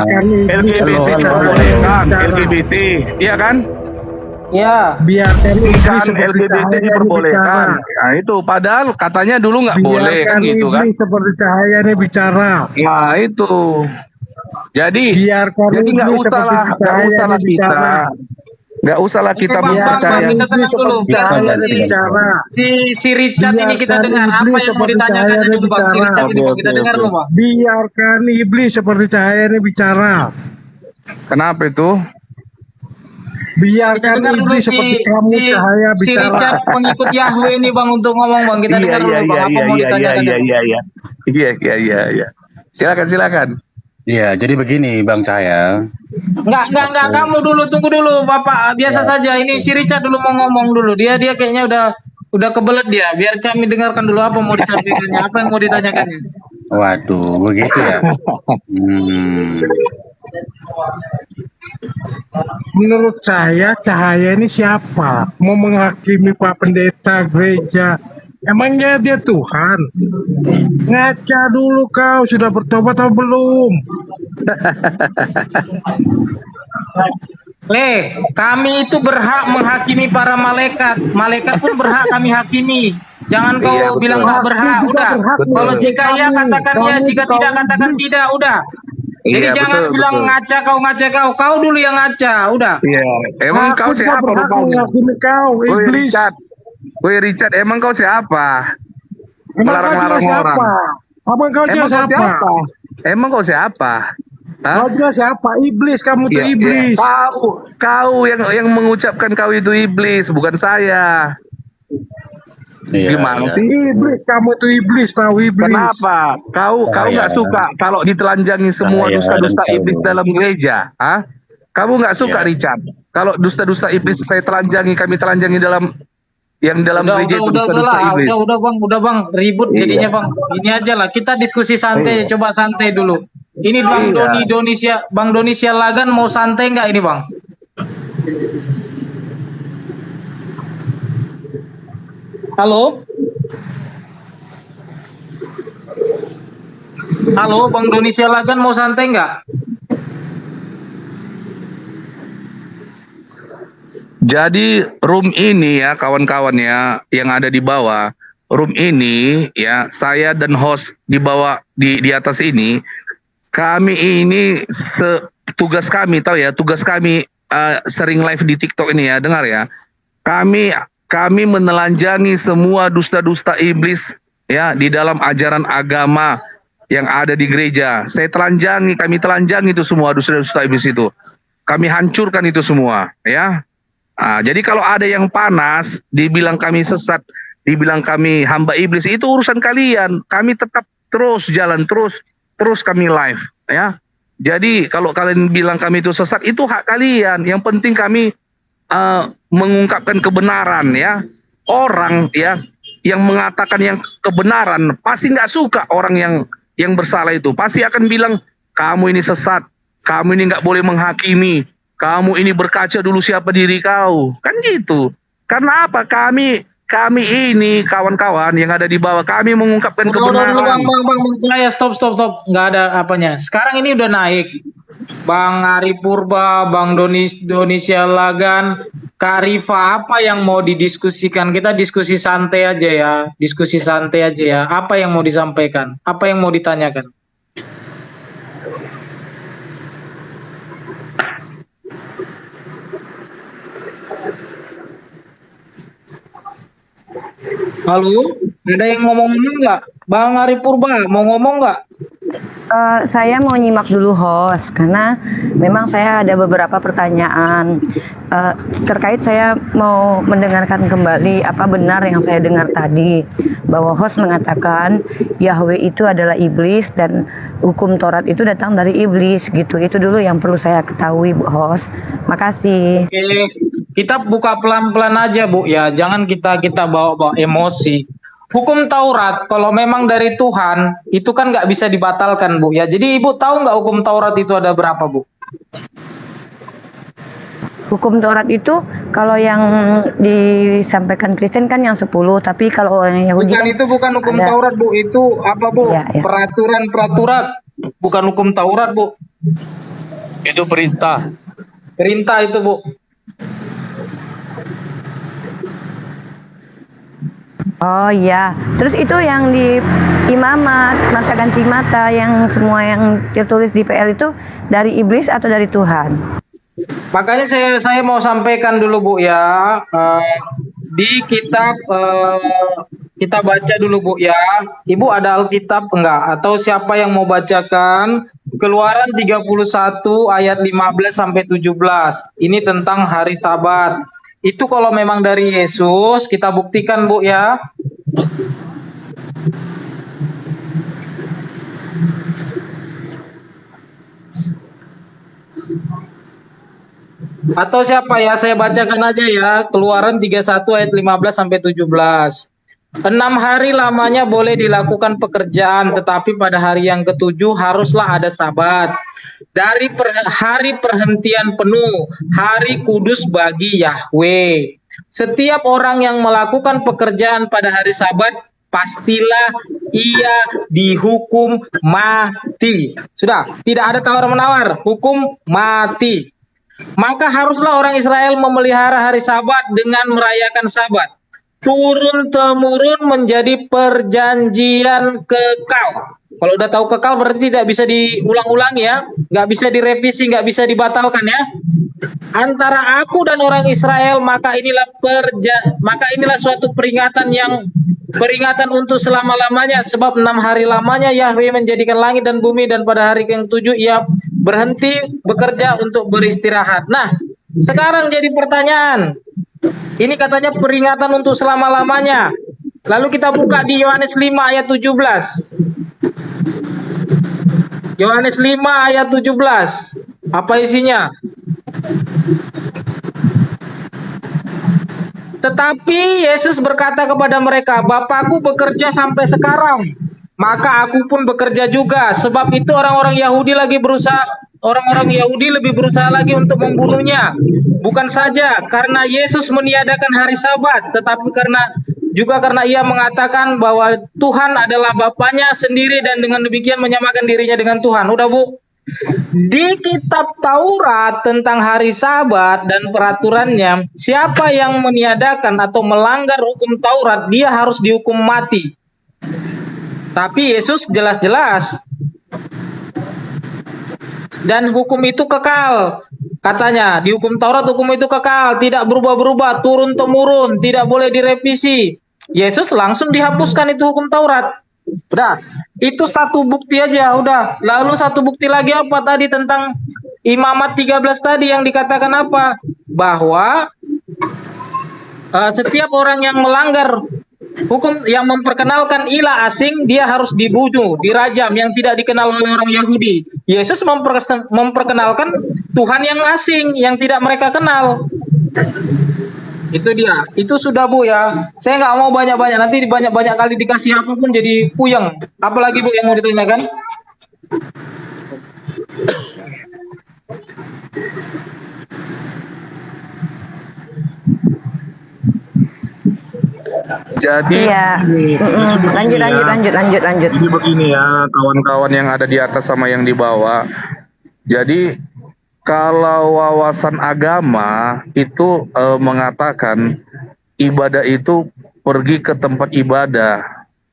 biarkan LGBT diperbolehkan, LGBT, iya kan? Ya, biarkan iblis Kan seperti LGBT cahaya ini diperbolehkan. bicara. Nah itu, padahal katanya dulu nggak boleh kan Biarkan gitu kan? iblis seperti cahaya ini bicara. Nah itu. Jadi Biarkan nggak iblis seperti usahlah cahaya ini bicara. nggak usahlah kita Bang, mempercayai. kita tenang dulu. Biar cahaya ini bicara. Si Richard ini kita Biarkan dengar apa iblis yang mau seperti ditanyakan cahaya dulu Bang. Si bicara. Richard ini Bang, kita dengar dulu Bang. Biarkan iblis seperti cahaya ini bicara. Kenapa itu? Biarkan Kita dengar dulu iblis seperti kamu cahaya si bicara. Richard pengikut Yahweh ini Bang untuk ngomong Bang. Kita dengar dulu Bang apa mau ditanyakan. Iya. Silakan. Iya, jadi begini Bang Cahaya. Enggak, kamu dulu tunggu dulu Bapak. Biasa saja ini si Richard dulu mau ngomong dulu. Dia kayaknya udah kebelet dia. Biar kami dengarkan dulu apa mau disampaikannya, apa yang mau ditanyakannya. Waduh, begitu ya. Menurut saya cahaya ini siapa? Mau menghakimi Pak Pendeta gereja? Emangnya dia Tuhan? Ngaca dulu kau, sudah bertobat atau belum? Kami itu berhak menghakimi para malaikat. Malaikat pun berhak kami hakimi. Jangan kau Iya, betul. bilang nggak berhak. Udah. Betul. Kalau jika iya katakan ya, jika tidak katakan tidak. Udah. Jadi Iya, jangan betul, bilang betul. ngaca kau. Kau dulu yang ngaca. Udah. Iya. Emang kau Aku siapa berhak rupanya? menghakimi kau, iblis. Woi Richard, emang kau siapa? Emang kau juga Melarang-larang orang. siapa? Emang kau juga siapa? Emang kau siapa? Hah? Kau juga siapa? Iblis, kamu tuh Iya, iblis. Kau yang mengucapkan kau itu iblis, bukan saya. Iya, Gimana iya. sih? Iblis, kamu tuh iblis, tahu iblis. Kenapa? Kau nggak suka kalau ditelanjangi semua Cahaya dusta-dusta dan iblis tahu. dalam gereja? Hah? Kamu nggak suka, Iya. Richard? Kalau dusta-dusta iblis kami telanjangi dalam gereja itu dusta-dusta iblis. Udah bang, ribut jadinya bang. Ini aja lah, kita diskusi santai, coba santai dulu. Ini Bang Bang Doni Sialagan mau santai nggak ini bang? Halo? Halo, Bang Doni Sialagan mau santai nggak? Jadi room ini ya kawan-kawan ya yang ada di bawah, room ini ya saya dan host di bawah di atas ini, kami ini tugas kami tahu ya, tugas kami sering live di TikTok ini ya, dengar ya. Kami menelanjangi semua dusta-dusta iblis ya di dalam ajaran agama yang ada di gereja. Kami telanjangi itu semua dusta-dusta iblis itu. Kami hancurkan itu semua ya. Jadi kalau ada yang panas, dibilang kami sesat, dibilang kami hamba iblis, itu urusan kalian. Kami tetap terus jalan, terus kami live, ya. Jadi kalau kalian bilang kami itu sesat, itu hak kalian. Yang penting kami mengungkapkan kebenaran, ya. Orang ya yang mengatakan yang kebenaran pasti nggak suka orang yang bersalah itu. Pasti akan bilang kamu ini sesat, kamu ini nggak boleh menghakimi. Kamu ini berkaca dulu siapa diri kau. Kan gitu. Karena apa? Kami ini kawan-kawan yang ada di bawah, kami mengungkapkan kebenaran. Bang, saya stop. Nggak ada apanya. Sekarang ini udah naik. Bang Ari Purba, Bang Doni Sialagan, Kak Rifa, apa yang mau didiskusikan? Kita diskusi santai aja ya. Diskusi santai aja ya. Apa yang mau disampaikan? Apa yang mau ditanyakan? Halo, ada yang ngomong nggak? Bang Ari Purba mau ngomong nggak? Saya mau nyimak dulu host karena memang saya ada beberapa pertanyaan terkait. Saya mau mendengarkan kembali apa benar yang saya dengar tadi, bahwa host mengatakan Yahweh itu adalah iblis dan hukum Taurat itu datang dari iblis gitu. Itu dulu yang perlu saya ketahui, Bu host. Makasih. Oke, kita buka pelan-pelan aja Bu ya, jangan kita bawa emosi. Hukum Taurat kalau memang dari Tuhan itu kan nggak bisa dibatalkan Bu ya. Jadi Ibu tahu nggak hukum Taurat itu ada berapa Bu? Hukum Taurat itu kalau yang disampaikan Kristen kan yang 10, tapi kalau orang Yahudi Bukan, kan itu bukan hukum ada. Taurat Bu, itu apa Bu? Ya. Peraturan, bukan hukum Taurat Bu. Itu perintah. Perintah itu, Bu. Oh iya, terus itu yang di imamat, mata ganti mata, yang semua yang tertulis di PL itu dari iblis atau dari Tuhan? Makanya saya mau sampaikan dulu, Bu, ya. Di kitab kita baca dulu, Bu, ya. Ibu ada Alkitab enggak? Atau siapa yang mau bacakan Keluaran 31 ayat 15 sampai 17. Ini tentang hari Sabat. Itu kalau memang dari Yesus, kita buktikan, Bu, ya. Atau siapa ya? Saya bacakan aja ya. Keluaran 31 ayat 15 sampai 17. 6 hari lamanya boleh dilakukan pekerjaan, tetapi pada hari yang ketujuh haruslah ada Sabat. Dari hari perhentian penuh, hari kudus bagi Yahweh. Setiap orang yang melakukan pekerjaan pada hari Sabat, pastilah ia dihukum mati. Sudah, tidak ada tawar-menawar, hukum mati. Maka haruslah orang Israel memelihara hari Sabat dengan merayakan Sabat. Turun-temurun menjadi perjanjian kekal. Kalau udah tahu kekal berarti tidak bisa diulang-ulang ya, nggak bisa direvisi, nggak bisa dibatalkan ya. Antara aku dan orang Israel, maka inilah suatu peringatan untuk selama-lamanya, sebab 6 hari lamanya Yahweh menjadikan langit dan bumi, dan pada hari yang ketujuh ia berhenti bekerja untuk beristirahat. Nah, sekarang jadi pertanyaan. Ini katanya peringatan untuk selama-lamanya. Lalu kita buka di Yohanes 5 ayat 17. Yohanes 5 ayat 17. Apa isinya? Tetapi Yesus berkata kepada mereka, Bapakku bekerja sampai sekarang, maka aku pun bekerja juga. Sebab itu orang-orang Yahudi lebih berusaha lagi untuk membunuhnya. Bukan saja karena Yesus meniadakan hari Sabat, tetapi juga karena ia mengatakan bahwa Tuhan adalah Bapaknya sendiri dan dengan demikian menyamakan dirinya dengan Tuhan. Udah, Bu. Di kitab Taurat tentang hari Sabat dan peraturannya, siapa yang meniadakan atau melanggar hukum Taurat, dia harus dihukum mati. Tapi Yesus jelas-jelas. Dan hukum itu kekal. Katanya, di hukum Taurat hukum itu kekal, tidak berubah-berubah, turun-temurun, tidak boleh direvisi. Yesus langsung dihapuskan itu hukum Taurat. Udah, itu satu bukti aja, udah. Lalu satu bukti lagi apa tadi tentang Imamat 13 tadi yang dikatakan apa? Bahwa setiap orang yang melanggar hukum yang memperkenalkan ilah asing, dia harus dibunuh, dirajam, yang tidak dikenal oleh orang Yahudi. Yesus memperkenalkan Tuhan yang asing, yang tidak mereka kenal. Itu dia. Itu sudah, Bu, ya. Saya nggak mau banyak-banyak. Nanti banyak-banyak kali dikasih apapun jadi puyeng. Apalagi, Bu, yang mau ditanyakan? Jadi Iya. Lanjut. Jadi begini ya, kawan-kawan yang ada di atas sama yang di bawah. Jadi kalau wawasan agama itu mengatakan ibadah itu pergi ke tempat ibadah.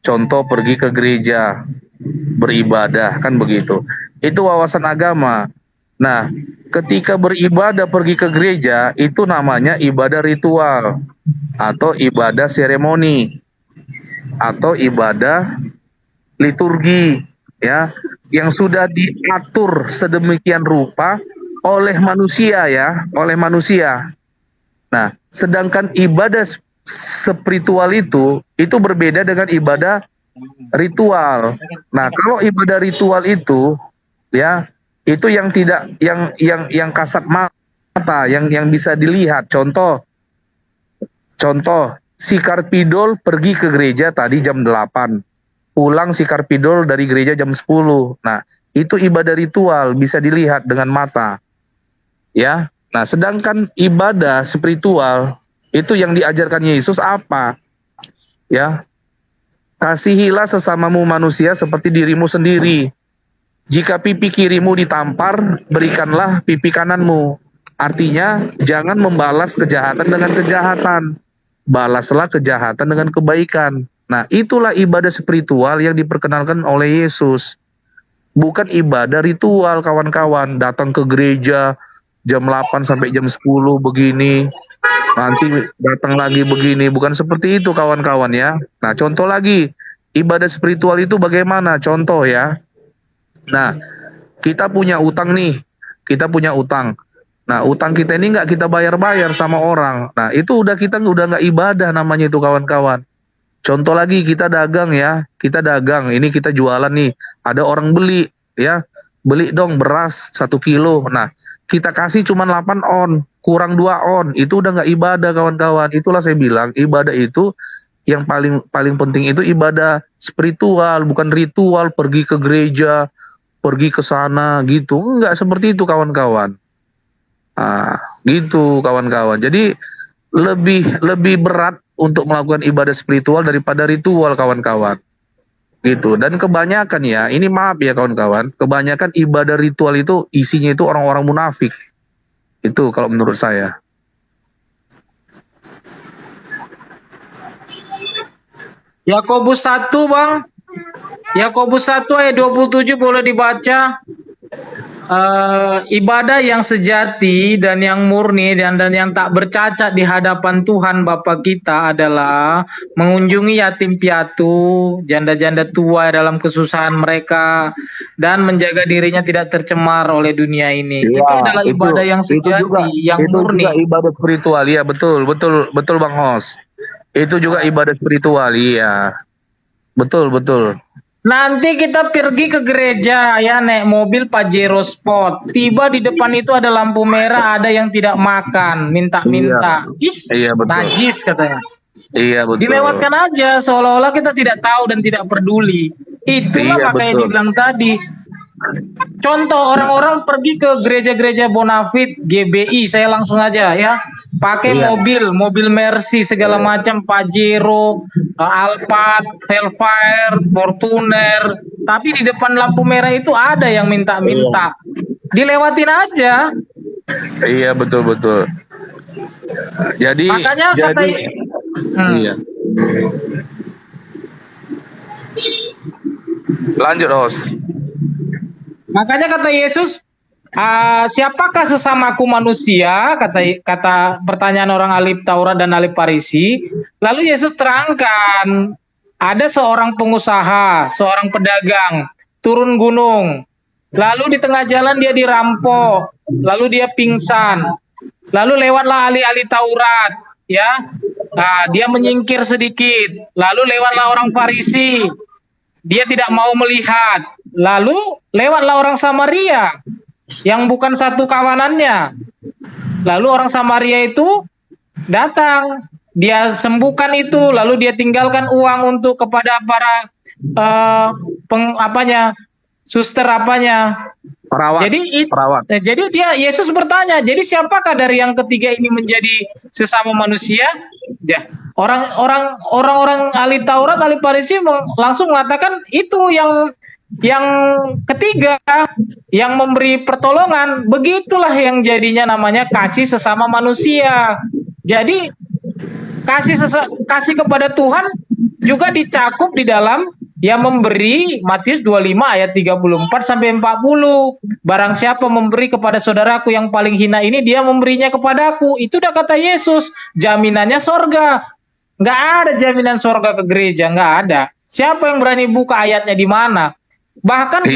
Contoh pergi ke gereja beribadah, kan begitu. Itu wawasan agama. Nah, ketika beribadah pergi ke gereja itu namanya ibadah ritual atau ibadah seremoni atau ibadah liturgi, ya, yang sudah diatur sedemikian rupa oleh manusia, ya, oleh manusia. Nah, sedangkan ibadah spiritual itu berbeda dengan ibadah ritual. Nah, kalau ibadah ritual itu, ya, itu yang tidak yang kasat mata, yang bisa dilihat. Contoh si Karpidol pergi ke gereja tadi jam 8, pulang si Karpidol dari gereja jam 10. Nah, itu ibadah ritual, bisa dilihat dengan mata. Ya. Nah, sedangkan ibadah spiritual itu yang diajarkan Yesus apa? Ya. Kasihilah sesamamu manusia seperti dirimu sendiri. Jika pipi kirimu ditampar, berikanlah pipi kananmu. Artinya, jangan membalas kejahatan dengan kejahatan. Balaslah kejahatan dengan kebaikan. Nah, itulah ibadah spiritual yang diperkenalkan oleh Yesus. Bukan ibadah ritual, kawan-kawan. Datang ke gereja jam 8 sampai jam 10 begini. Nanti datang lagi begini. Bukan seperti itu, kawan-kawan ya. Nah, contoh lagi. Ibadah spiritual itu bagaimana? Contoh ya. Nah, kita punya utang nih. Kita punya utang. Nah, utang kita ini nggak kita bayar-bayar sama orang. Nah, itu kita udah nggak ibadah namanya itu, kawan-kawan. Contoh lagi, kita dagang ya. Kita dagang, ini kita jualan nih. Ada orang beli ya. Beli dong beras 1 kilo. Nah, kita kasih cuma 8 on. Kurang 2 on. Itu udah nggak ibadah, kawan-kawan. Itulah saya bilang, ibadah itu yang paling penting itu ibadah spiritual, bukan ritual, pergi ke gereja, pergi ke sana gitu. Enggak seperti itu, kawan-kawan. Gitu, kawan-kawan. Jadi lebih berat untuk melakukan ibadah spiritual daripada ritual, kawan-kawan. Gitu. Dan kebanyakan ya, ini maaf ya kawan-kawan, kebanyakan ibadah ritual itu isinya itu orang-orang munafik. Itu kalau menurut saya. Yakobus 1, Bang. Yakobus 1 ayat 27 boleh dibaca. Ibadah yang sejati dan yang murni dan yang tak bercacat di hadapan Tuhan Bapa kita adalah mengunjungi yatim piatu, janda-janda tua dalam kesusahan mereka, dan menjaga dirinya tidak tercemar oleh dunia ini. Ya, itu adalah ibadah yang sejati, yang murni. Itu juga ibadah spiritual, ya betul Bang Hos. Itu juga ibadah spiritual, iya. Betul. Nanti kita pergi ke gereja ya, naik mobil Pajero Sport. Tiba di depan itu ada lampu merah, ada yang tidak makan, minta-minta. Iya, betul. Najis katanya. Iya, betul. Dilewatkan aja seolah-olah kita tidak tahu dan tidak peduli. Itulah makanya dibilang tadi. Contoh, orang-orang pergi ke gereja-gereja Bonafit, GBI, saya langsung aja ya, pakai mobil Mercy segala macam, Pajero, Alphard, Velfire, Fortuner, tapi di depan lampu merah itu ada yang minta-minta, dilewatin aja. Iya, betul. Jadi makanya iya. Lanjut, host. Makanya kata Yesus, siapakah sesamaku manusia? Kata pertanyaan orang ahli Taurat dan ahli Farisi. Lalu Yesus terangkan, ada seorang pengusaha, seorang pedagang, turun gunung. Lalu di tengah jalan dia dirampok, lalu dia pingsan. Lalu lewatlah ahli-ahli Taurat, ya. Dia menyingkir sedikit. Lalu lewatlah orang Farisi. Dia tidak mau melihat. Lalu lewatlah orang Samaria yang bukan satu kawanannya. Lalu orang Samaria itu datang, dia sembuhkan itu, lalu dia tinggalkan uang untuk kepada para suster perawat. Jadi Yesus bertanya, jadi siapakah dari yang ketiga ini menjadi sesama manusia? Ya, orang-orang ahli Taurat, ahli Farisi langsung mengatakan itu yang ketiga, yang memberi pertolongan. Begitulah yang jadinya namanya kasih sesama manusia. Jadi kasih kepada Tuhan juga dicakup di dalam yang memberi. Matius 25 ayat 34 sampai 40. Barang siapa memberi kepada saudaraku yang paling hina ini, dia memberinya kepadaku. Itu udah kata Yesus, jaminannya sorga. Nggak ada jaminan sorga ke gereja, nggak ada. Siapa yang berani buka ayatnya di mana? Bahkan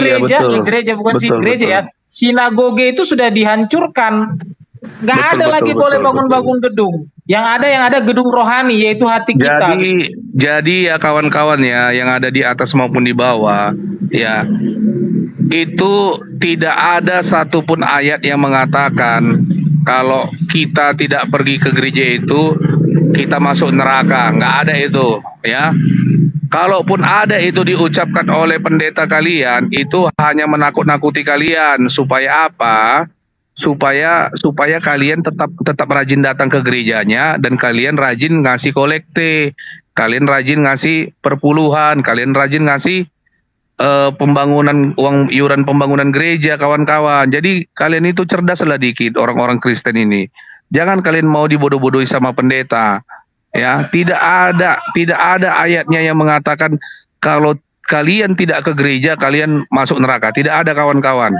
sinagoge itu sudah dihancurkan. Nggak ada lagi boleh bangun-bangun gedung. Yang ada gedung rohani, yaitu hati kita. Jadi ya kawan-kawan ya, yang ada di atas maupun di bawah, ya, itu tidak ada satupun ayat yang mengatakan kalau kita tidak pergi ke gereja itu kita masuk neraka. Nggak ada itu, ya. Kalaupun ada itu diucapkan oleh pendeta kalian, itu hanya menakut-nakuti kalian supaya apa? Supaya kalian tetap rajin datang ke gerejanya, dan kalian rajin ngasih kolekte, kalian rajin ngasih perpuluhan, kalian rajin ngasih pembangunan uang iuran pembangunan gereja kawan-kawan. Jadi kalian itu cerdaslah dikit orang-orang Kristen ini. Jangan kalian mau dibodoh-bodohi sama pendeta. Ya, tidak ada ayatnya yang mengatakan kalau kalian tidak ke gereja kalian masuk neraka. Tidak ada kawan-kawan.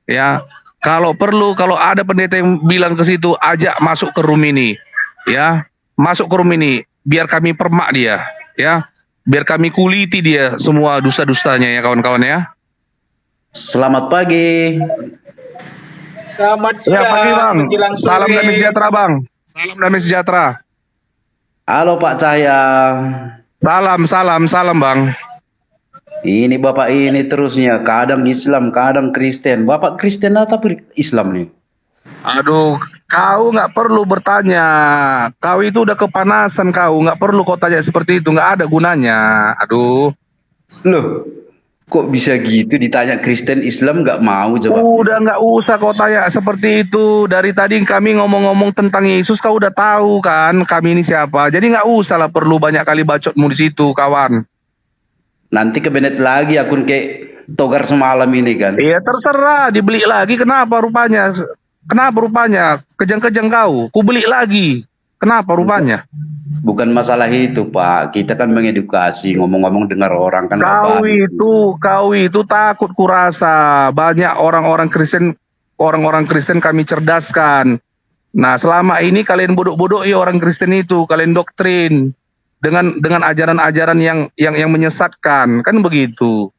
Ya, kalau perlu kalau ada pendeta yang bilang ke situ ajak masuk ke room ini. Ya, masuk ke room ini biar kami permak dia, ya. Biar kami kuliti dia semua dusta-dustanya ya kawan-kawan ya. Selamat pagi. Selamat Ya siang. pagi bang. menjelang sore. Salam damai sejahtera bang. Salam damai sejahtera. Halo Pak Cahya. Salam bang. Ini Bapak ini terusnya kadang Islam, kadang Kristen. Bapak Kristen atau Islam nih? Aduh, kau nggak perlu bertanya. Kau itu udah kepanasan kau. Nggak perlu kau tanya seperti itu. Nggak ada gunanya. Aduh. Loh, kok bisa gitu ditanya Kristen Islam nggak mau coba? Udah nggak usah kau tanya seperti itu. Dari tadi kami ngomong-ngomong tentang Yesus, kau udah tahu kan kami ini siapa. Jadi nggak usah lah perlu banyak kali bacotmu di situ, kawan. Nanti kebenet lagi akun kayak Togar semalam ini kan. Iya terserah, dibeli lagi. Kenapa rupanya? Kejang-kejang kau. Ku beli lagi. Kenapa rupanya? Bukan masalah itu Pak. Kita kan mengedukasi, ngomong-ngomong dengar orang kan. Kau itu takut kurasa. Banyak orang-orang Kristen kami cerdaskan. Nah, selama ini kalian bodoh-bodohi orang Kristen itu, kalian doktrin dengan ajaran-ajaran yang menyesatkan, kan begitu.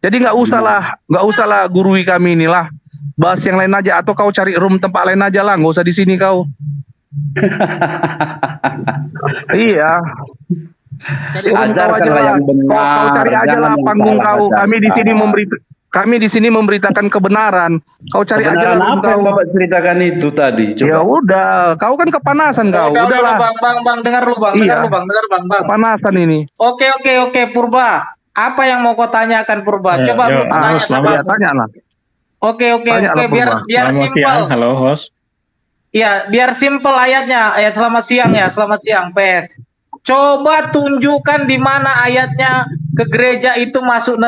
Jadi nggak usahlah gurui kami inilah. Bahas yang lain aja atau kau cari room tempat lain aja lah, nggak usah di sini kau. Iya. Cari room kau aja lah. yang benar. Kau cari aja lah panggung kau. Kami di sini memberitakan kebenaran. Kau cari aja lah room Apa yang kau. Bapak ceritakan itu tadi? Ya Coba. udah, kau kan kepanasan kau. Udahlah. Bang, dengar lu bang, Iya. dengar bang. Kepanasan ini. Oke, Purba. Apa yang mau kau tanyakan Purba? Coba lu tanya sama. Ya, tanya lah. Oke, Tanya lah, biar Purba. simpel. Halo host. Ya, biar simpel ayatnya. Ayat selamat siang PS. Coba tunjukkan di mana ayatnya ke gereja itu masuk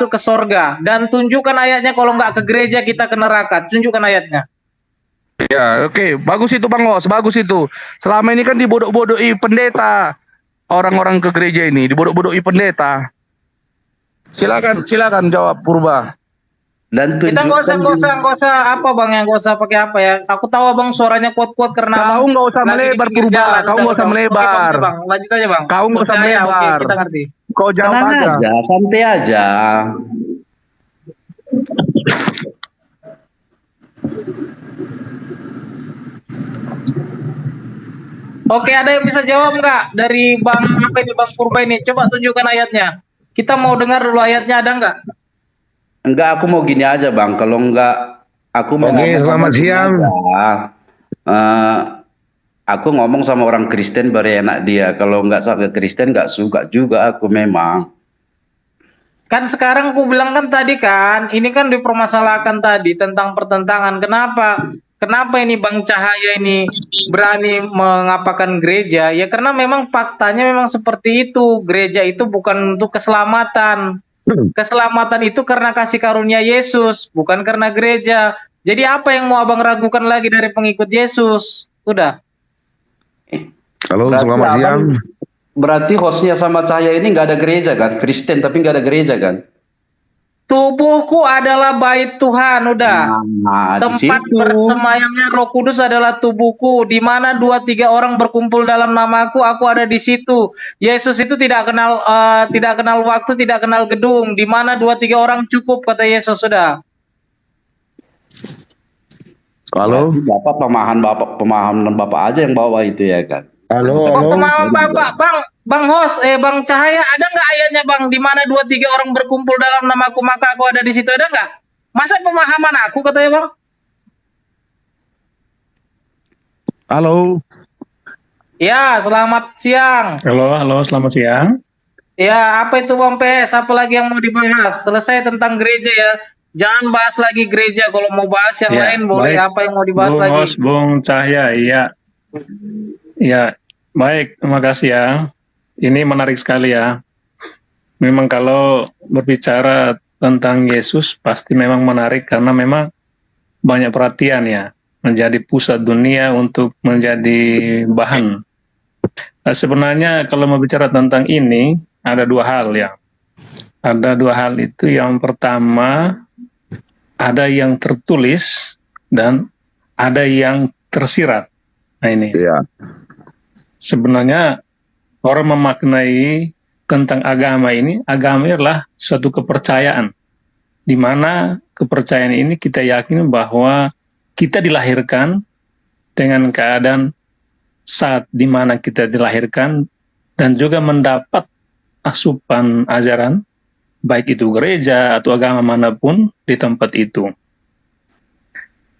ke sorga, dan tunjukkan ayatnya kalau nggak ke gereja kita ke neraka. Tunjukkan ayatnya. Ya, oke. Bagus itu Bang Os, bagus itu. Selama ini kan dibodoh-bodohi pendeta. Orang-orang ke gereja ini dibodoh-bodohi pendeta. Silakan jawab Purba. Dan Kita tunjukkan nggak usah apa bang, yang nggak usah pakai apa ya. Aku tahu abang suaranya kuat-kuat karena Kau abang nggak usah lagi melebar, di pinggir Purba. jalan. Kau nggak usah Oke, melebar. bang, lanjut aja bang. Kau nggak usah Percaya, melebar. Oke, kita ngerti. Kau jawab tenang aja. aja, santai aja. Oke, ada yang bisa jawab nggak dari bang apa ini bang Purba ini? Coba tunjukkan ayatnya. Kita mau dengar dulu ayatnya, ada nggak? Enggak, aku mau gini aja Bang. Kalau enggak, aku mau Oke, ngomong selamat sama siang. dia. Aku ngomong sama orang Kristen baru enak dia. Kalau enggak sama Kristen enggak suka juga aku memang. Kan sekarang aku bilang kan tadi kan, ini kan dipermasalahkan tadi tentang pertentangan. Kenapa ini Bang Cahaya ini berani mengapakan gereja? Ya karena memang faktanya memang seperti itu. Gereja itu bukan untuk keselamatan. Keselamatan itu karena kasih karunia Yesus, bukan karena gereja. Jadi apa yang mau abang ragukan lagi dari pengikut Yesus? Udah. Halo, Berarti selamat abang- siang. Berarti hostnya sama Cahaya ini nggak ada gereja kan? Kristen tapi nggak ada gereja kan? Tubuhku adalah bait Tuhan, udah. Nah, di Tempat situ. bersemayamnya Roh Kudus adalah tubuhku, di mana 2-3 orang berkumpul dalam namaku, aku ada di situ. Yesus itu tidak kenal waktu, tidak kenal gedung. Di mana 2-3 orang cukup, kata Yesus, sudah. Halo, Pemahaman Bapak aja yang bawa itu ya kan? halo. Pemahaman Bapak, Bang Host, Bang Cahaya, ada nggak ayatnya Bang? Di mana 2-3 orang berkumpul dalam namaku, maka aku ada di situ, ada nggak? Masa pemahaman aku, katanya Bang? Halo. Ya, selamat siang. Halo, selamat siang. Ya, apa itu Bang PS? Apa lagi yang mau dibahas? Selesai tentang gereja ya. Jangan bahas lagi gereja. Kalau mau bahas yang Ya, lain boleh. baik. Apa yang mau dibahas Bung lagi? Host, Bung Cahya, iya. Ya, baik, terima kasih ya. Ini menarik sekali ya. Memang kalau berbicara tentang Yesus pasti memang menarik karena memang banyak perhatian ya, menjadi pusat dunia untuk menjadi bahan. Nah, sebenarnya kalau mau bicara tentang ini ada dua hal ya. Ada dua hal itu. Yang pertama, ada yang tertulis dan ada yang tersirat. Nah ini. Iya. Sebenarnya orang memaknai tentang agama ini adalah suatu kepercayaan. Di mana kepercayaan ini kita yakin bahwa kita dilahirkan dengan keadaan saat di mana kita dilahirkan dan juga mendapat asupan ajaran, baik itu gereja atau agama manapun di tempat itu.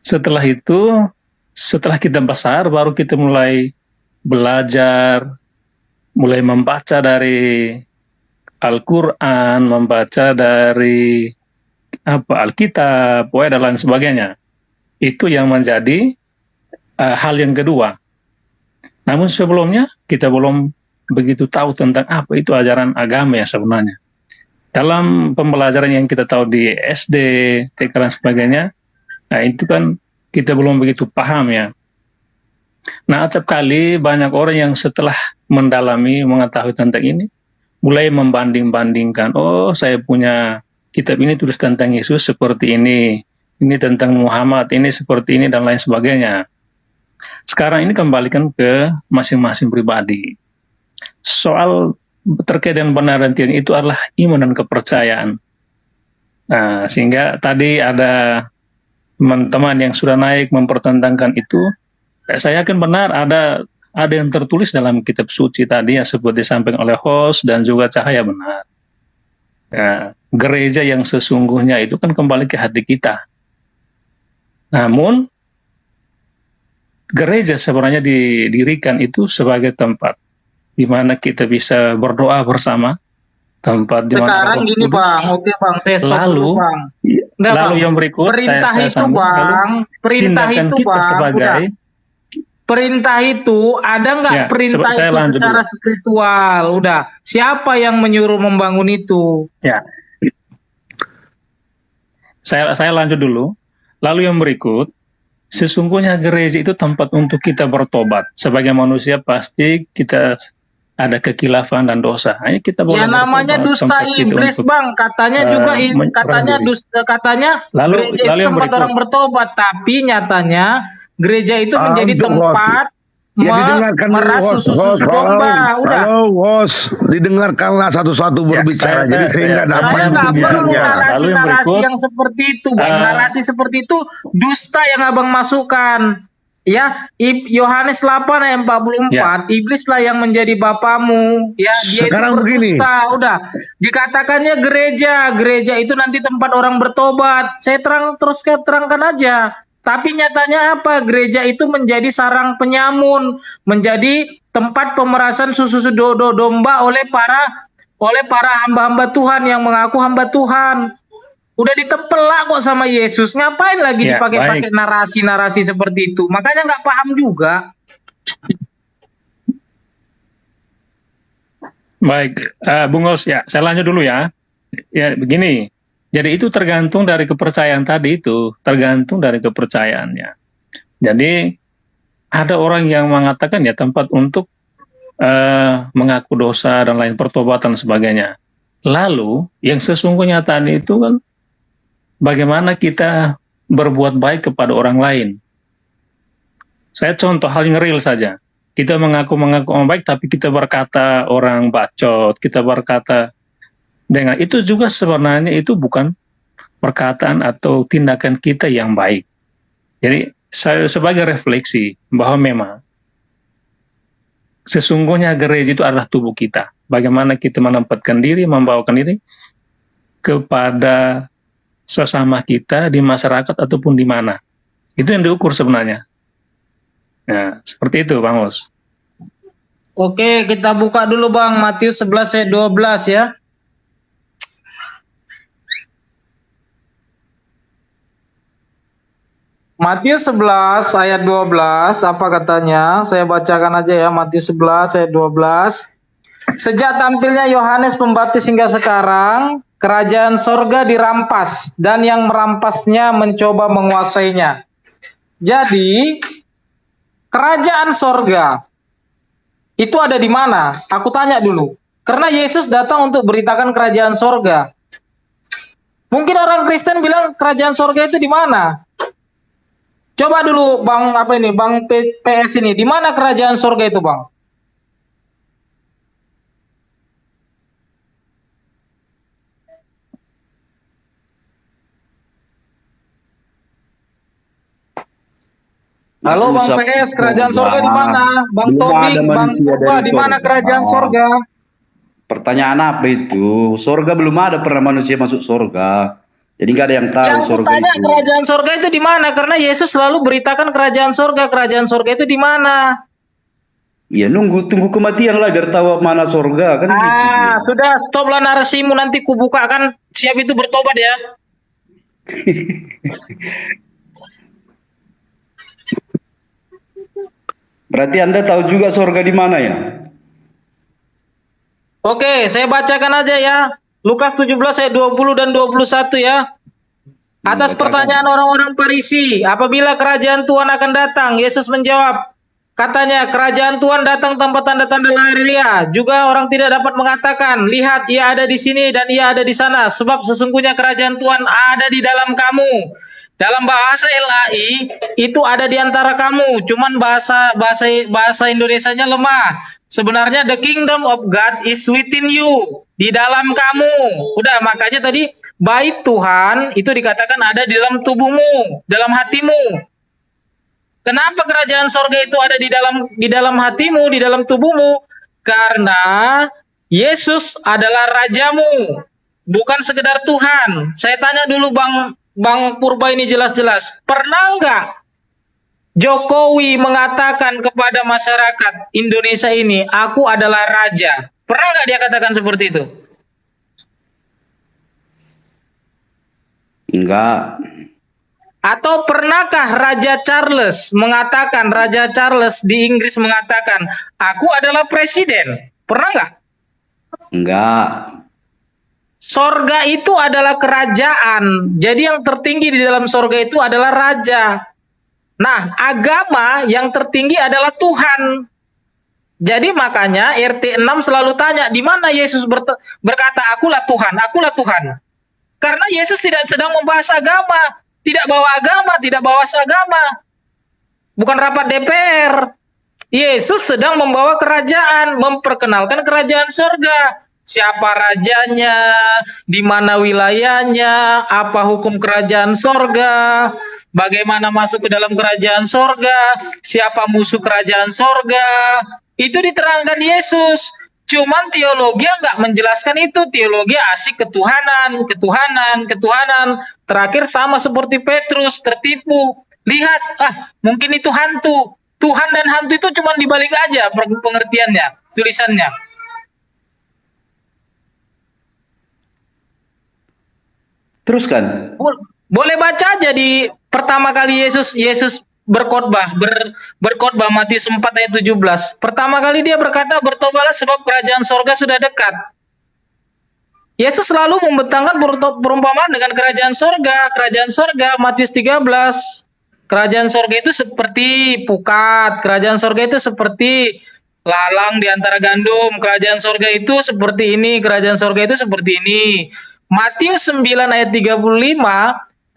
Setelah itu, setelah kita besar, baru kita mulai belajar, mulai membaca dari Al-Quran, membaca dari Alkitab, dan lain sebagainya. Itu yang menjadi hal yang kedua. Namun sebelumnya kita belum begitu tahu tentang apa itu ajaran agama ya sebenarnya. Dalam pembelajaran yang kita tahu di SD, TK dan sebagainya, nah itu kan kita belum begitu paham ya. Nah, acap kali banyak orang yang setelah mendalami, mengetahui tentang ini, mulai membanding-bandingkan, oh saya punya kitab ini tulis tentang Yesus seperti ini tentang Muhammad, ini seperti ini, dan lain sebagainya. Sekarang ini kembalikan ke masing-masing pribadi. Soal terkait dengan benar dan tidak itu adalah iman dan kepercayaan. Nah, sehingga tadi ada teman-teman yang sudah naik mempertentangkan itu, saya yakin benar ada yang tertulis dalam kitab suci tadi yang seperti disampaikan oleh host dan juga Cahaya benar. Ya, gereja yang sesungguhnya itu kan kembali ke hati kita. Namun gereja sebenarnya didirikan itu sebagai tempat di mana kita bisa berdoa bersama, tempat di mana sekarang gini Bang, oke Bang, stop lalu dulu, Bang. lalu Bang, yang berikut perintah saya itu sambung, Bang, perintah tindakan itu kita Bang, sebagai udah. Perintah itu ada nggak Ya, perintah saya itu lanjut secara dulu. spiritual? Udah, siapa yang menyuruh membangun itu? Ya. Saya lanjut dulu. Lalu yang berikut, sesungguhnya gereja itu tempat untuk kita bertobat. Sebagai manusia pasti kita ada kekilafan dan dosa. Hanya kita boleh Ya namanya bertobat, dusta tempat kita iblis untuk, Bang, katanya juga katanya diri. dusta, katanya Lalu gereja itu yang tempat berikut. orang bertobat, tapi nyatanya gereja itu menjadi Untuk tempat Ya didengarkan dulu merasu host, susu domba. Udah. halo host, didengarkanlah satu-satu berbicara, jadi saya nggak dapat Saya nggak perlu Lalu yang narasi-narasi berikut, yang seperti itu, Bang. Narasi seperti itu dusta yang Abang masukkan. Ya, Yohanes 8 ayat 44, iblislah yang menjadi bapamu. Ya, dia Sekarang itu begini. berdusta. Udah. Dikatakannya gereja itu nanti tempat orang bertobat. Saya terangkan aja. Tapi nyatanya apa? Gereja itu menjadi sarang penyamun, menjadi tempat pemerasan susu domba oleh para hamba-hamba Tuhan yang mengaku hamba Tuhan. Udah ditempelak kok sama Yesus, ngapain lagi Ya, dipakai narasi-narasi seperti itu? Makanya nggak paham juga. Baik, Bung Os, ya, saya lanjut dulu ya. Ya, begini. Jadi itu tergantung dari kepercayaan tadi itu, tergantung dari kepercayaannya. Jadi ada orang yang mengatakan ya tempat untuk mengaku dosa dan lain pertobatan sebagainya. Lalu yang sesungguhnya tadi itu kan bagaimana kita berbuat baik kepada orang lain. Saya contoh hal yang real saja. Kita mengaku orang baik, tapi kita berkata orang bacot, kita berkata dengan itu juga sebenarnya itu bukan perkataan atau tindakan kita yang baik. Jadi saya sebagai refleksi bahwa memang sesungguhnya gereja itu adalah tubuh kita. Bagaimana kita menempatkan diri, membawakan diri kepada sesama kita di masyarakat ataupun di mana. Itu yang diukur sebenarnya. Nah, seperti itu Bang Os. Oke, kita buka dulu Bang, Matius 11 ayat 12 ya. Matius 11 ayat 12, apa katanya? Saya bacakan aja ya, Matius 11 ayat 12. Sejak tampilnya Yohanes Pembaptis hingga sekarang, kerajaan sorga dirampas dan yang merampasnya mencoba menguasainya. Jadi kerajaan sorga itu ada di mana? Aku tanya dulu. Karena Yesus datang untuk beritakan kerajaan sorga. Mungkin orang Kristen bilang kerajaan sorga itu di mana? Coba dulu Bang PS ini, di mana kerajaan sorga itu, Bang? Halo Bang PS, kerajaan sorga di mana? Bang Tobi, Bang Purba, di mana kerajaan sorga? Pertanyaan apa itu? Sorga belum ada pernah manusia masuk sorga. Jadi nggak ada yang tahu Yang sorga tanya itu. kerajaan sorga itu di mana? Karena Yesus selalu beritakan kerajaan sorga itu di mana? Ya tunggu kematian lah biar tahu mana sorga kan gitu. Sudah stoplah narasimu, nanti kubukakan, siap itu bertobat ya. Berarti Anda tahu juga sorga di mana ya? Oke, saya bacakan aja ya. Lukas 17 ayat 20 dan 21 ya. Atas pertanyaan orang-orang Farisi, apabila kerajaan Tuhan akan datang, Yesus menjawab, katanya, kerajaan Tuhan datang tanpa tanda-tanda lahiriah. Juga orang tidak dapat mengatakan, lihat ia ada di sini dan ia ada di sana. Sebab sesungguhnya kerajaan Tuhan ada di dalam kamu. Dalam bahasa LAI itu ada di antara kamu. Cuman bahasa Indonesianya lemah. Sebenarnya the kingdom of God is within you. Di dalam kamu. Udah, makanya tadi bait Tuhan itu dikatakan ada di dalam tubuhmu, dalam hatimu. Kenapa kerajaan sorga itu ada di dalam hatimu, di dalam tubuhmu? Karena Yesus adalah rajamu, bukan sekedar Tuhan. Saya tanya dulu Bang Purba ini jelas-jelas. Pernah nggak Jokowi mengatakan kepada masyarakat Indonesia ini, aku adalah raja? Pernah nggak dia katakan seperti itu? Enggak. Atau pernahkah Raja Charles di Inggris mengatakan, aku adalah presiden? Pernah nggak? Enggak. Sorga itu adalah kerajaan. Jadi yang tertinggi di dalam sorga itu adalah raja. Nah, agama yang tertinggi adalah Tuhan. Jadi makanya RT 6 selalu tanya, di mana Yesus berkata, akulah Tuhan, akulah Tuhan. Karena Yesus tidak sedang membahas agama, tidak bawa agama. Bukan rapat DPR. Yesus sedang membawa kerajaan, memperkenalkan kerajaan sorga. Siapa rajanya, di mana wilayahnya, apa hukum kerajaan sorga, bagaimana masuk ke dalam kerajaan sorga, siapa musuh kerajaan sorga. Itu diterangkan Yesus. Cuman teologi nggak menjelaskan itu. Teologi asik ketuhanan. Terakhir sama seperti Petrus, tertipu. Lihat, mungkin itu hantu. Tuhan dan hantu itu cuma dibalik aja pengertiannya, tulisannya. Teruskan. Boleh baca aja di pertama kali Yesus berkhotbah Matius 4 ayat 17. Pertama kali dia berkata, bertobatlah sebab kerajaan sorga sudah dekat. Yesus selalu membentangkan perumpamaan dengan kerajaan sorga. Matius 13. Kerajaan sorga itu seperti pukat. Kerajaan sorga itu seperti lalang di antara gandum. Kerajaan sorga itu seperti ini. Kerajaan sorga itu seperti ini. Matius 9 ayat 35.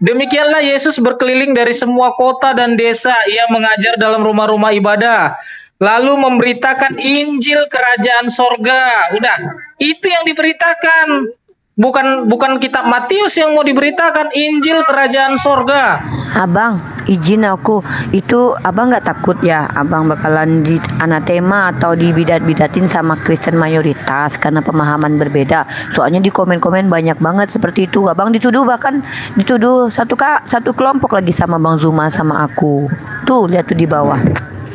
Demikianlah Yesus berkeliling dari semua kota dan desa. Ia mengajar dalam rumah-rumah ibadah. Lalu memberitakan Injil kerajaan sorga. Udah, itu yang diberitakan. Bukan kitab Matius yang mau diberitakan, Injil kerajaan sorga. Abang, izin aku, itu abang nggak takut ya abang bakalan di anatema atau dibidat-bidatin sama Kristen mayoritas karena pemahaman berbeda. Soalnya di komen-komen banyak banget seperti itu. Abang bahkan dituduh satu kelompok lagi sama Bang Zuma sama aku. Tuh, lihat tuh di bawah.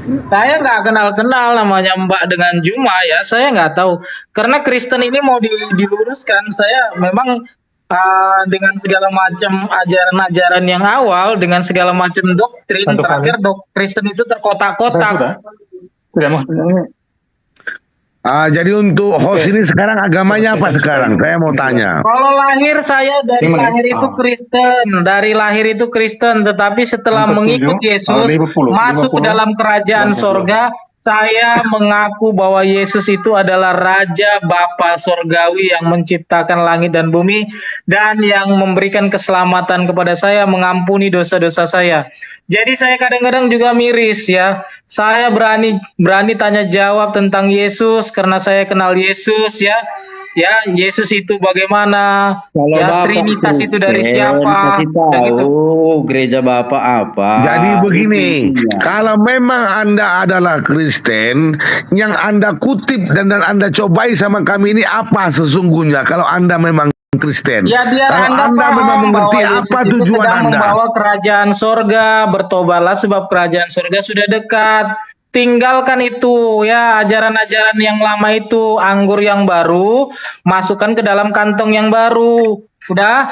Saya nggak kenal namanya Mbak dengan Juma ya. Saya nggak tahu. Karena Kristen ini mau diluruskan. Saya memang dengan segala macam ajaran-ajaran yang awal, dengan segala macam doktrin, terakhir Kristen itu terkotak-kotak. Tidak maksudnya ini. Jadi untuk host ini sekarang agamanya apa sekarang? Saya mau tanya. Kalau lahir saya dari lahir itu Kristen, tetapi setelah mengikut Yesus masuk ke dalam kerajaan sorga, saya mengaku bahwa Yesus itu adalah Raja Bapa Sorgawi yang menciptakan langit dan bumi dan yang memberikan keselamatan kepada saya, mengampuni dosa-dosa saya. Jadi saya kadang-kadang juga miris ya. Saya berani tanya jawab tentang Yesus karena saya kenal Yesus ya. Ya, Yesus itu bagaimana? Kalau Ya, Bapak Trinitas itu dari Kristen, siapa? kasih Dan gitu. tahu gereja Bapak apa. Jadi begini, Intinya. kalau memang Anda adalah Kristen, yang Anda kutip dan Anda cobai sama kami ini apa sesungguhnya kalau Anda memang Kristen? Ya biar Kalau Anda Anda memang paham mengerti bahwa apa Yesus itu tujuan sedang Anda. membawa kerajaan sorga, bertobatlah sebab kerajaan sorga sudah dekat. Tinggalkan itu ya, ajaran-ajaran yang lama itu, anggur yang baru masukkan ke dalam kantong yang baru. Udah,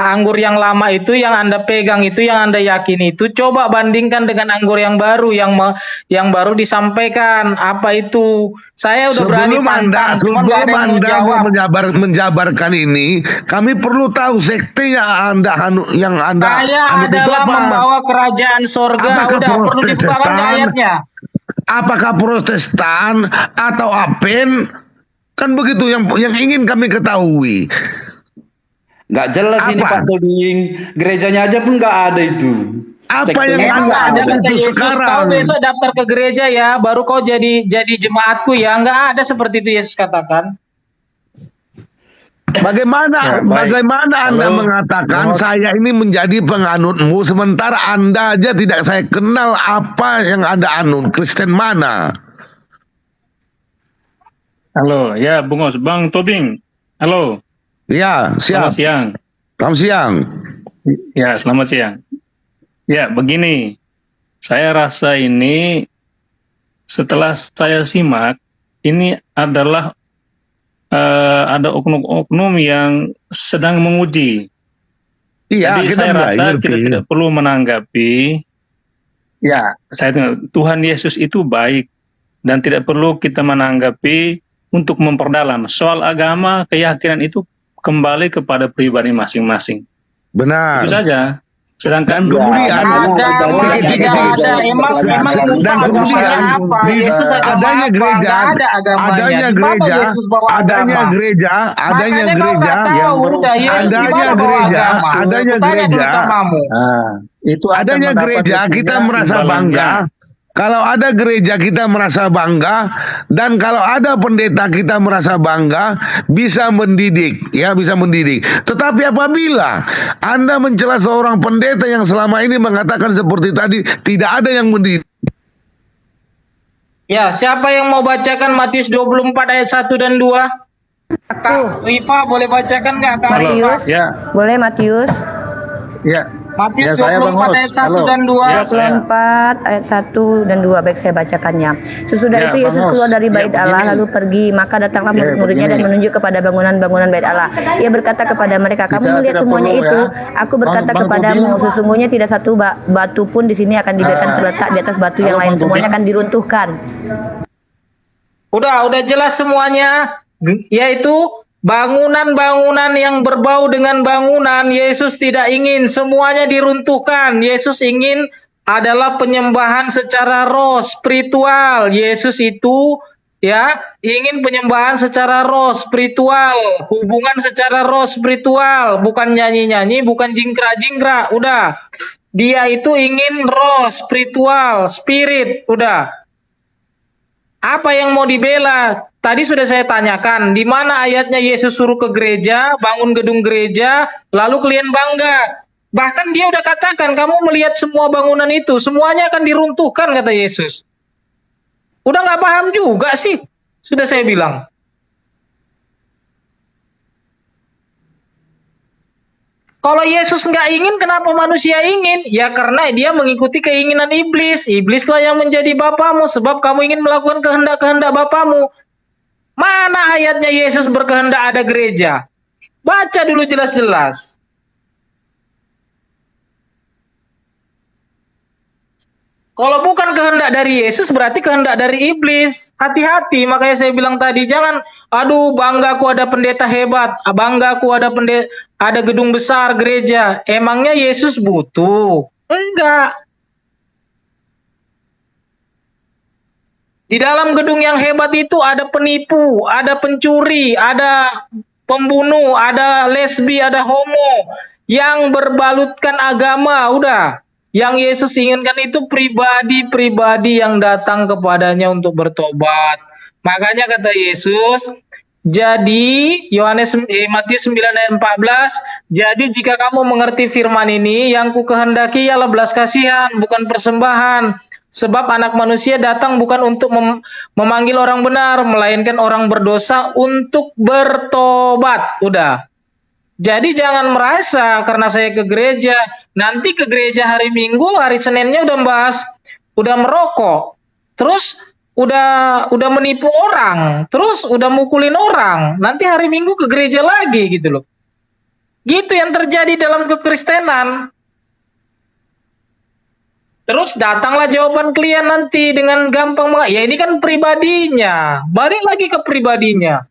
anggur yang lama itu yang Anda pegang itu, yang Anda yakini itu, coba bandingkan dengan anggur yang baru yang baru disampaikan. Apa itu? Saya udah berani pantang, cuman nggak ada yang mau jawab. Menjabarkan ini, kami perlu tahu sekte yang Anda Saya anut itu adalah apa? membawa kerajaan sorga. Apakah Udah, perlu dibukakan nggak Protestan? ayatnya? Apakah Protestan atau Apen? Kan begitu yang ingin kami ketahui. Nggak jelas ini Apa? Pak Tobing. Gerejanya aja pun nggak ada itu. Apa Sekte yang memang Memang Anda nggak ada anut kata itu Yesus. Kau sekarang? besok daftar ke gereja ya, baru kau jadi jemaatku ya. Nggak ada seperti itu Yesus katakan. Bagaimana Anda mengatakan saya ini menjadi penganutmu sementara Anda aja tidak saya kenal apa yang Anda anut, Kristen mana? Halo, ya Bung Os, Bang Tobing. Halo, Ya, selamat siap. siang. Selamat siang. Ya, selamat siang. Ya, begini. Saya rasa ini setelah saya simak, ini adalah ada oknum-oknum yang sedang menguji. Iya, Jadi kita saya mulai rasa ngerti. kita tidak perlu menanggapi. Ya, Tuhan Yesus itu baik dan tidak perlu kita menanggapi untuk memperdalam soal agama, keyakinan itu kembali kepada pribadi masing-masing. Benar. Itu saja. Sedangkan Kemudian Agama tidak ada. Emang dan kemudian apa? Yesus agama adanya apa? gereja, Nggak ada agamanya. adanya Di mana gereja, Yesus bawa adanya agama? gereja, adanya Makanya kau gereja nggak tahu, yang udah, Yesus adanya gimana bawa gereja, agama? adanya Tanya dulu gereja, samamu. itu akan adanya mendapat gereja kita hukumnya merasa imbalannya. bangga. Kalau ada gereja kita merasa bangga dan kalau ada pendeta kita merasa bangga, bisa mendidik, ya bisa mendidik. Tetapi apabila Anda mencela seorang pendeta yang selama ini mengatakan seperti tadi, tidak ada yang mendidik. Ya, siapa yang mau bacakan Matius 24 ayat 1 dan 2? Kak Rifa boleh bacakan nggak Kak Rifa? Matius, Ya, boleh Matius? ya. Matius Ya, saya Bang 24 Hos. ayat 1 Halo. dan 2. Ya, saya. 24 ayat 1 dan 2. Baik, saya bacakannya. Sesudah Ya, itu Bang Yesus Hos. keluar dari Ya, bait Allah begini. lalu pergi, maka datanglah Ya, murid-muridnya dan begini. menunjuk kepada bangunan-bangunan bait Allah. Ia berkata kepada mereka, kamu Kita melihat tidak semuanya perlu, itu? ya. Aku berkata Bang kepadamu, Tobing. sesungguhnya tidak satu batu pun di sini akan dibiarkan terletak di atas batu yang Halo, lain, Bang semuanya Tobing. akan diruntuhkan. Udah jelas semuanya, yaitu bangunan-bangunan yang berbau dengan bangunan. Yesus tidak ingin semuanya diruntuhkan. Yesus ingin adalah penyembahan secara roh, spiritual. Yesus itu ya ingin penyembahan secara roh, spiritual, hubungan secara roh, spiritual, bukan nyanyi-nyanyi, bukan jingkrak-jingkrak. Udah, dia itu ingin roh, spiritual, spirit. Udah. Apa yang mau dibela? Tadi sudah saya tanyakan, di mana ayatnya Yesus suruh ke gereja, bangun gedung gereja, lalu kalian bangga. Bahkan dia udah katakan, kamu melihat semua bangunan itu, semuanya akan diruntuhkan, kata Yesus. Udah nggak paham juga sih, sudah saya bilang. Kalau Yesus nggak ingin, kenapa manusia ingin? Ya karena dia mengikuti keinginan iblis. Iblislah yang menjadi bapamu, sebab kamu ingin melakukan kehendak-kehendak bapamu. Mana ayatnya Yesus berkehendak ada gereja? Baca dulu jelas-jelas. Kalau bukan kehendak dari Yesus berarti kehendak dari iblis. Hati-hati, makanya saya bilang tadi jangan aduh banggaku ada pendeta hebat, banggaku ada ada gedung besar gereja. Emangnya Yesus butuh? Enggak. Di dalam gedung yang hebat itu ada penipu, ada pencuri, ada pembunuh, ada lesbi, ada homo yang berbalutkan agama, udah. Yang Yesus inginkan itu pribadi-pribadi yang datang kepadanya untuk bertobat. Makanya kata Yesus, jadi Matius 9 ayat 14, jadi jika kamu mengerti firman ini, yang ku kehendaki ialah belas kasihan, bukan persembahan. Sebab anak manusia datang bukan untuk memanggil orang benar, melainkan orang berdosa untuk bertobat. Udah. Jadi jangan merasa karena saya ke gereja, nanti ke gereja hari Minggu, hari Seninnya udah merokok, terus udah menipu orang, terus udah mukulin orang, nanti hari Minggu ke gereja lagi gitu loh. Gitu yang terjadi dalam kekristenan. Terus datanglah jawaban klien nanti dengan gampang, ya ini kan pribadinya, balik lagi ke pribadinya.